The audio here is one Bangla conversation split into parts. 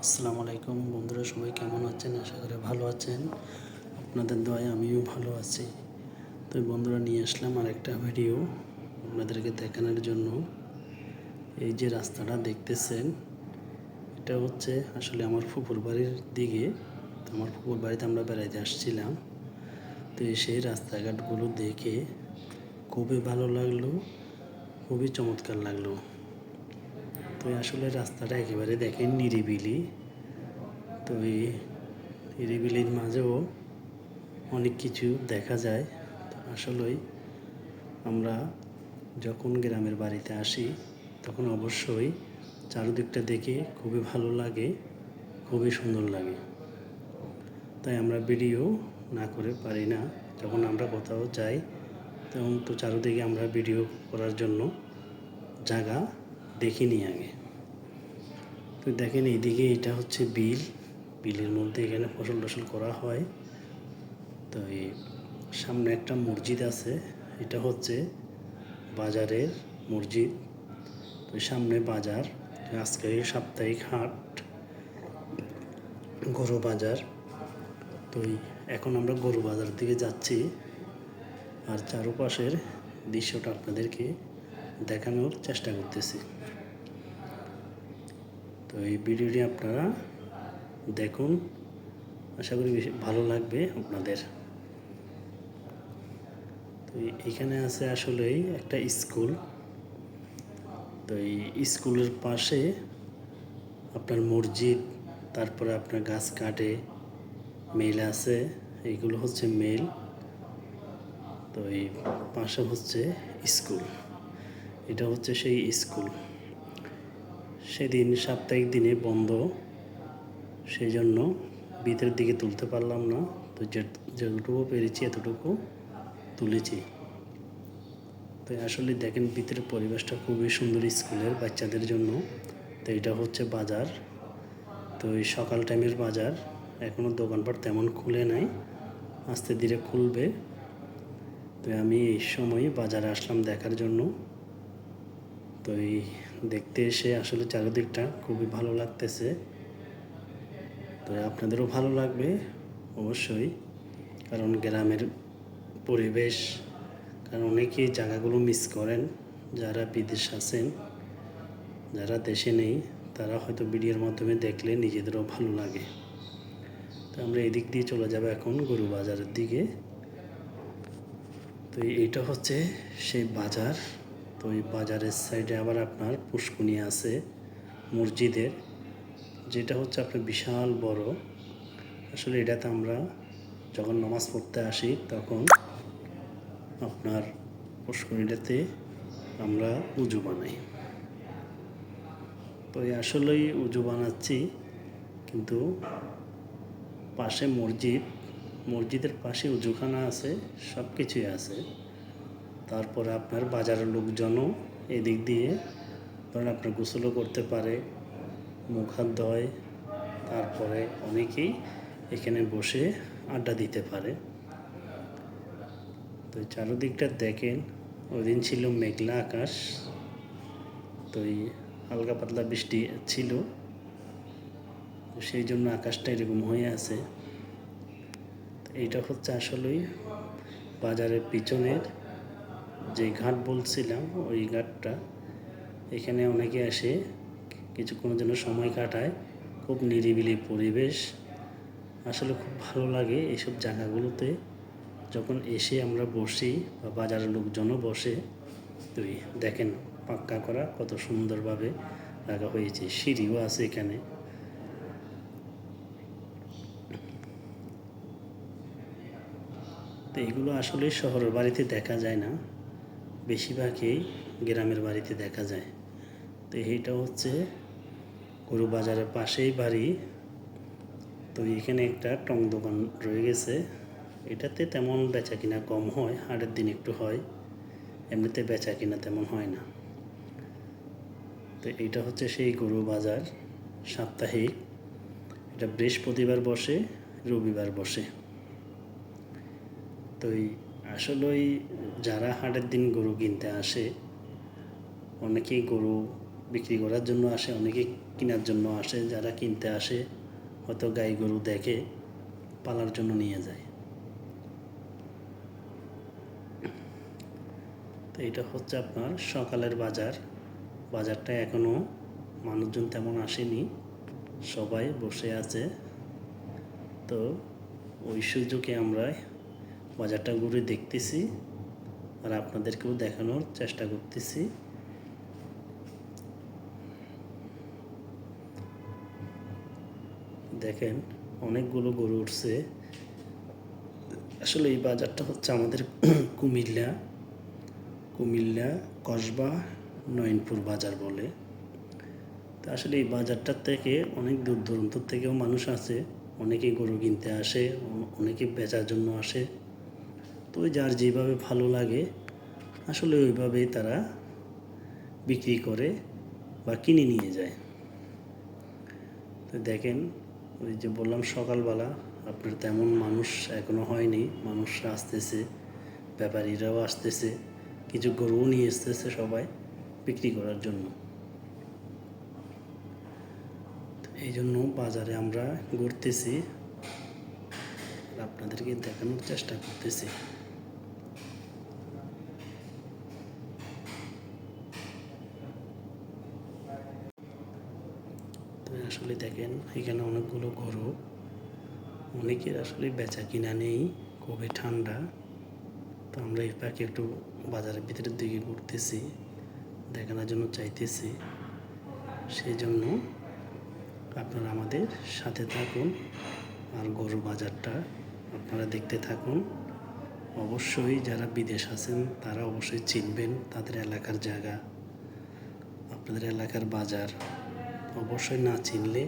আসসালামু আলাইকুম বন্ধুরা, সবাই কেমন আছেন? আশা করি ভালো আছেন। আপনাদের দয়ায় আমিও ভালো আছি। তো বন্ধুরা, নিয়ে আসলাম আরেকটা ভিডিও আপনাদেরকে দেখানোর জন্য। এই যে রাস্তাটা দেখতেছেন, এটা হচ্ছে আসলে আমার ফুফুর বাড়ির দিকে। আমার ফুফুর বাড়িতে আমরা বেড়াইতে আসছিলাম। তো সেই রাস্তাঘাটগুলো দেখে খুবই ভালো লাগলো, খুবই চমৎকার লাগলো। তো আসলে রাস্তাটা একেবারে দেখেন নিরিবিলি। তো এই নিরিবিলির মাঝেও অনেক কিছু দেখা যায়। তো আসলেই আমরা যখন গ্রামের বাড়িতে আসি তখন অবশ্যই চারদিকটা দেখে খুবই ভালো লাগে, খুবই সুন্দর লাগে। তাই আমরা ভিডিও না করে পারি না। যখন আমরা কোথাও যাই তখন তো চারদিকে আমরা ভিডিও করার জন্য জায়গা দেখিনি আগে। তো দেখেন এইদিকে এটা হচ্ছে বিল। বিলের মধ্যে এখানে ফসল টসল করা হয়। তো এই সামনে একটা মসজিদ আছে, এটা হচ্ছে বাজারের মসজিদ। তো সামনে বাজার, আজকে সাপ্তাহিক হাট, গরু বাজার। তো এখন আমরা গরু বাজার দিকে যাচ্ছি, আর চারপাশের দৃশ্যটা আপনাদেরকে দেখানোর চেষ্টা করতেছি। তো এই ভিডিওটি আপনারা দেখুন, আশা করি বেশি ভালো লাগবে আপনাদের। তো এখানে আছে আসলেই একটা স্কুল। তো এই স্কুলের পাশে আপনার মসজিদ, তারপরে আপনার গাছ কাটে মেল আছে, এইগুলো হচ্ছে মেল। তো এই পাশে হচ্ছে স্কুল, এটা হচ্ছে সেই স্কুল। সেদিন সাপ্তাহিক দিনে বন্ধ, সেই জন্য ভিতরের দিকে তুলতে পারলাম না। তো যেটুকু পেরেছি এতটুকু তুলেছি। তো আসলে দেখেন ভিতরের পরিবেশটা খুবই সুন্দর স্কুলের বাচ্চাদের জন্য। তো এটা হচ্ছে বাজার। তো এই সকাল টাইমের বাজার, এখনও দোকানপাট তেমন খুলে নাই, আস্তে ধীরে খুলবে। তো আমি এই সময় বাজারে আসলাম দেখার জন্য। তো এই দেখতে এসে আসলে চারিদিকটা খুবই ভালো লাগতেছে। তো আপনাদেরও ভালো লাগবে অবশ্যই, কারণ গ্রামের পরিবেশ, কারণ অনেকেই জায়গাগুলো মিস করেন। যারা বিদেশ আছেন, যারা দেশে নেই, তারা হয়তো ভিডিওর মাধ্যমে দেখলে নিজেদেরও ভালো লাগে। তো আমরা এদিক দিয়ে চলে যাব এখন গরু বাজারের দিকে। তো এইটা হচ্ছে সেই বাজার। তো এই বাজারের সাইডে আবার আপনার পুষ্কুনি আছে মসজিদের, যেটা হচ্ছে আপনার বিশাল বড়। আসলে এটাতে আমরা যখন নামাজ পড়তে আসি তখন আপনার পুষ্কুনিটাতে আমরা উজু বানাই। তো আসলেই উজু বানাচ্ছি, কিন্তু পাশে মসজিদ, মসজিদের পাশে উজুখানা আছে, সব কিছুই আছে। তারপরে আপনার বাজারের লোকজনও এদিক দিয়ে ধরেন আপনার গোসলও করতে পারে, মুখ হাত ধোয়, তারপরে অনেকেই এখানে বসে আড্ডা দিতে পারে। তো চারদিকটা দেখেন, ওই দিন ছিল মেঘলা আকাশ। তো এই হালকা পাতলা বৃষ্টি ছিল, সেই জন্য আকাশটা এরকম হয়ে আছে। এইটা হচ্ছে আসলেই বাজারের পিছনের যে ঘাট বলছিলাম, ওই ঘাটটা। এখানে অনেকে আসে কিছুক্ষণের জন্য সময় কাটায়, খুব নিরিবিলি পরিবেশ। আসলে খুব ভালো লাগে এইসব জায়গাগুলোতে যখন এসে আমরা বসি, বা বাজারের লোকজনও বসে। তুই দেখেন পাক্কা করা কত সুন্দরভাবে রাখা হয়েছে, সিঁড়িও আছে এখানে। তো এগুলো আসলে শহরের বাড়িতে দেখা যায় না, বেশিরভাগই গ্রামের বাড়িতে দেখা যায়। তো এইটা হচ্ছে গরু বাজারের পাশেই বাড়ি। তো এখানে একটা টং দোকান রয়ে গেছে, এটাতে তেমন বেচা কিনা কম হয়, হাটের দিন একটু হয়, এমনিতে বেচা কিনা তেমন হয় না। তো এইটা হচ্ছে সেই গরু বাজার সাপ্তাহিক, এটা বৃহস্পতিবার বসে, রবিবার বসে। তো আসলেই যারা হাটের দিন গরু কিনতে আসে, অনেকেই গরু বিক্রি করার জন্য আসে, অনেকে কেনার জন্য আসে। যারা কিনতে আসে হয়তো গাই গরু দেখে পালার জন্য নিয়ে যায়। তো এটা হচ্ছে আপনার সকালের বাজার। বাজারটা এখনও মানুষজন তেমন আসেনি, সবাই বসে আছে। তো ওই সুযোগে আমরা বাজারটা ঘুরে দেখতেছি আর আপনাদেরকেও দেখানোর চেষ্টা করতেছি। দেখেন অনেকগুলো গরু উঠছে। আসলে এই বাজারটা হচ্ছে আমাদের কুমিল্লা কসবা নয়নপুর বাজার বলে। তো আসলে এই বাজারটার থেকে অনেক দূর দূরান্ত থেকেও মানুষ আসে, অনেকে গরু কিনতে আসে, অনেকে বেচার জন্য আসে। তো যার যেভাবে ভালো লাগে আসলে ওইভাবেই তারা বিক্রি করে বা কিনে নিয়ে যায়। তো দেখেন ওই যে বললাম সকালবেলা আপনার তেমন মানুষ এখনও হয়নি, মানুষরা আসতেছে, ব্যাপারীরাও আসতেছে, কিছু গরুও নিয়ে আসতেছে সবাই বিক্রি করার জন্য। এই জন্য বাজারে আমরা ঘুরতেছি আর আপনাদেরকে দেখানোর চেষ্টা করতেছি। তো আসলে দেখেন এখানে অনেকগুলো গরু, অনেকের আসলে বেচা কিনা নেই, খুবই ঠান্ডা। তো আমরা এই পাখি একটু বাজারের ভিতরের দিকে ঘুরতেছি, দেখানোর জন্য চাইতেছি। সেই জন্য আপনারা আমাদের সাথে থাকুন আর গরু বাজারটা আপনারা দেখতে থাকুন। অবশ্যই যারা বিদেশ আছেন তারা অবশ্যই চিনবেন তাদের এলাকার জায়গা, আপনাদের এলাকার বাজার। অবশ্যই না চিনলে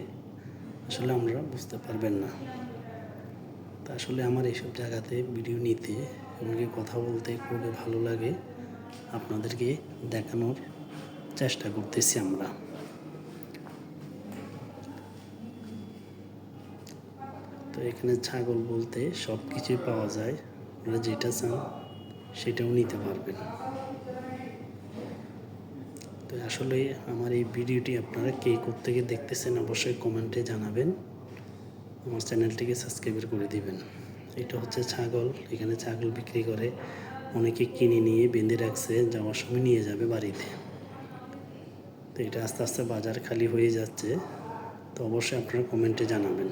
আসলে আমরা বুঝতে পারবেন না। তা আসলে আমার এইসব জায়গাতে ভিডিও নিতে এমনকি কথা বলতে খুবই ভালো লাগে, আপনাদেরকে দেখানোর চেষ্টা করতেছি আমরা। তো এখানে ছাগল বলতে সব কিছুই পাওয়া যায়, আপনারা যেটা চান সেটাও নিতে পারবেন। তো আসলে আমার এই ভিডিওটি আপনারা কে কোত্থেকে দেখতেছেন অবশ্যই কমেন্টে জানাবেন, আমার চ্যানেলটিকে সাবস্ক্রাইব করে দিবেন। এটা হচ্ছে ছাগল, এখানে ছাগল বিক্রি করে, অনেকে কিনে নিয়ে বেঁধে রাখছে, যাওয়ার সময় নিয়ে যাবে বাড়িতে। তো এটা আস্তে আস্তে বাজার খালি হয়ে যাচ্ছে, তো অবশ্যই আপনারা কমেন্টে জানাবেন।